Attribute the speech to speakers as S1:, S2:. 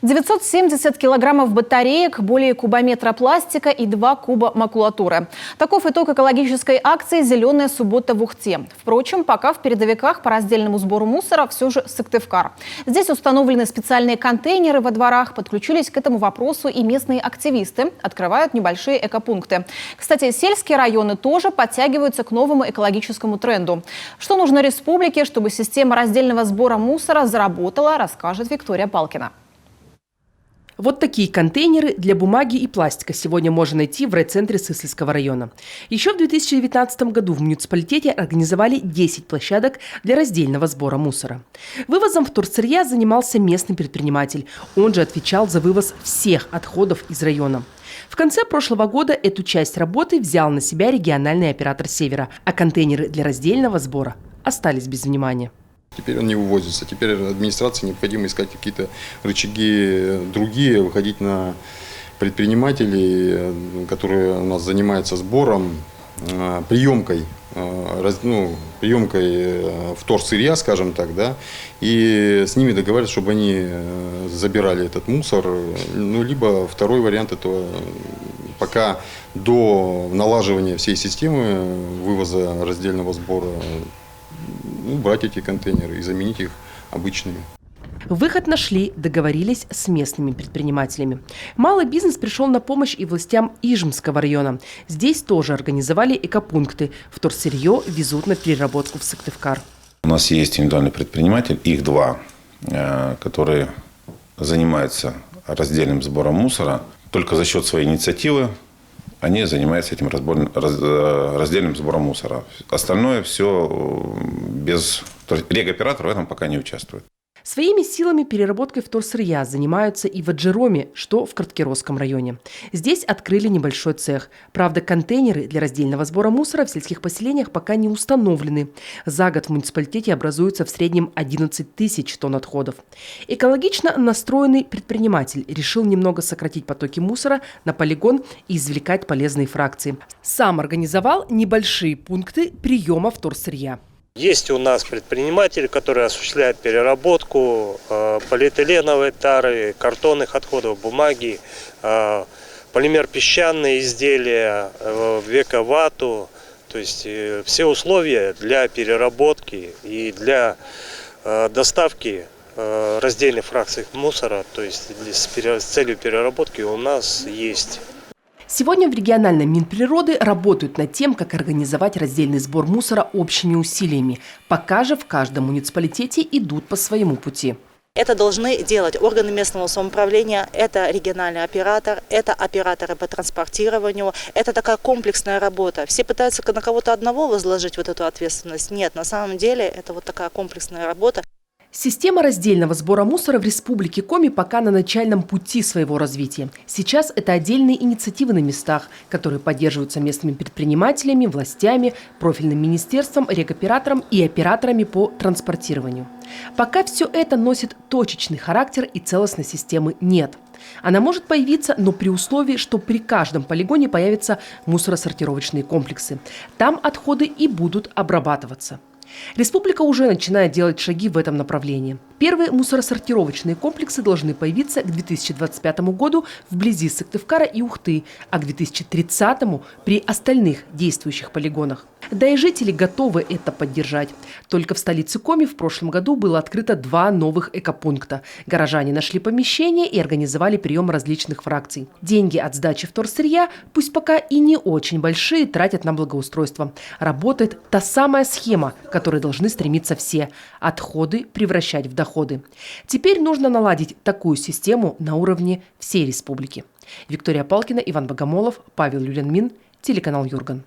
S1: 970 килограммов батареек, более кубометра пластика и 2 куба макулатуры. Таков итог экологической акции «Зеленая суббота» в Ухте. Впрочем, пока в передовиках по раздельному сбору мусора все же Сыктывкар. Здесь установлены специальные контейнеры во дворах. Подключились к этому вопросу и местные активисты. Открывают небольшие экопункты. Кстати, сельские районы тоже подтягиваются к новому экологическому тренду. Что нужно республике, чтобы система раздельного сбора мусора заработала, расскажет Виктория Палкина.
S2: Вот такие контейнеры для бумаги и пластика сегодня можно найти в райцентре Сысльского района. Еще в 2019 году в муниципалитете организовали 10 площадок для раздельного сбора мусора. Вывозом вторсырья занимался местный предприниматель. Он же отвечал за вывоз всех отходов из района. В конце прошлого года эту часть работы взял на себя региональный оператор «Севера», а контейнеры для раздельного сбора остались без внимания.
S3: Теперь он не вывозится. Теперь администрации необходимо искать какие-то рычаги другие, выходить на предпринимателей, которые у нас занимаются сбором, приемкой вторсырья, скажем так, да, и с ними договариваться, чтобы они забирали этот мусор. Либо второй вариант этого, пока до налаживания всей системы вывоза раздельного сбора, брать эти контейнеры и заменить их обычными.
S2: Выход нашли, договорились с местными предпринимателями. Малый бизнес пришел на помощь и властям Ижемского района. Здесь тоже организовали экопункты. Вторсырье везут на переработку в Сыктывкар.
S4: У нас есть индивидуальный предприниматель, их два, которые занимаются раздельным сбором мусора. Только за счет своей инициативы они занимаются этим раздельным сбором мусора. Остальное все без... Регоператор в этом пока не участвует.
S2: Своими силами переработкой вторсырья занимаются и в Аджироме, что в Краткеросском районе. Здесь открыли небольшой цех. Правда, контейнеры для раздельного сбора мусора в сельских поселениях пока не установлены. За год в муниципалитете образуется в среднем 11 тысяч тонн отходов. Экологично настроенный предприниматель решил немного сократить потоки мусора на полигон и извлекать полезные фракции. Сам организовал небольшие пункты приема вторсырья.
S5: Есть у нас предприниматели, которые осуществляют переработку полиэтиленовой тары, картонных отходов, бумаги, полимер-песчаные изделия, вековату. То есть все условия для переработки и для доставки раздельных фракций мусора, то есть с целью переработки у нас есть.
S2: Сегодня в региональном Минприроды работают над тем, как организовать раздельный сбор мусора общими усилиями. Пока же в каждом муниципалитете идут по своему пути.
S6: Это должны делать органы местного самоуправления, это региональный оператор, это операторы по транспортированию. Это такая комплексная работа. Все пытаются на кого-то одного возложить вот эту ответственность. Нет, на самом деле это вот такая комплексная работа.
S2: Система раздельного сбора мусора в Республике Коми пока на начальном пути своего развития. Сейчас это отдельные инициативы на местах, которые поддерживаются местными предпринимателями, властями, профильным министерством, регоператором и операторами по транспортированию. Пока все это носит точечный характер и целостной системы нет. Она может появиться, но при условии, что при каждом полигоне появятся мусоросортировочные комплексы. Там отходы и будут обрабатываться. Республика уже начинает делать шаги в этом направлении. Первые мусоросортировочные комплексы должны появиться к 2025 году вблизи Сыктывкара и Ухты, а к 2030 при остальных действующих полигонах. Да и жители готовы это поддержать. Только в столице Коми в прошлом году было открыто 2 новых экопункта. Горожане нашли помещение и организовали прием различных фракций. Деньги от сдачи вторсырья, пусть пока и не очень большие, тратят на благоустройство. Работает та самая схема, к которой должны стремиться все – отходы превращать в доходы. Теперь нужно наладить такую систему на уровне всей республики. Виктория Палкина, Иван Богомолов, Павел Люленмин, телеканал Юрган.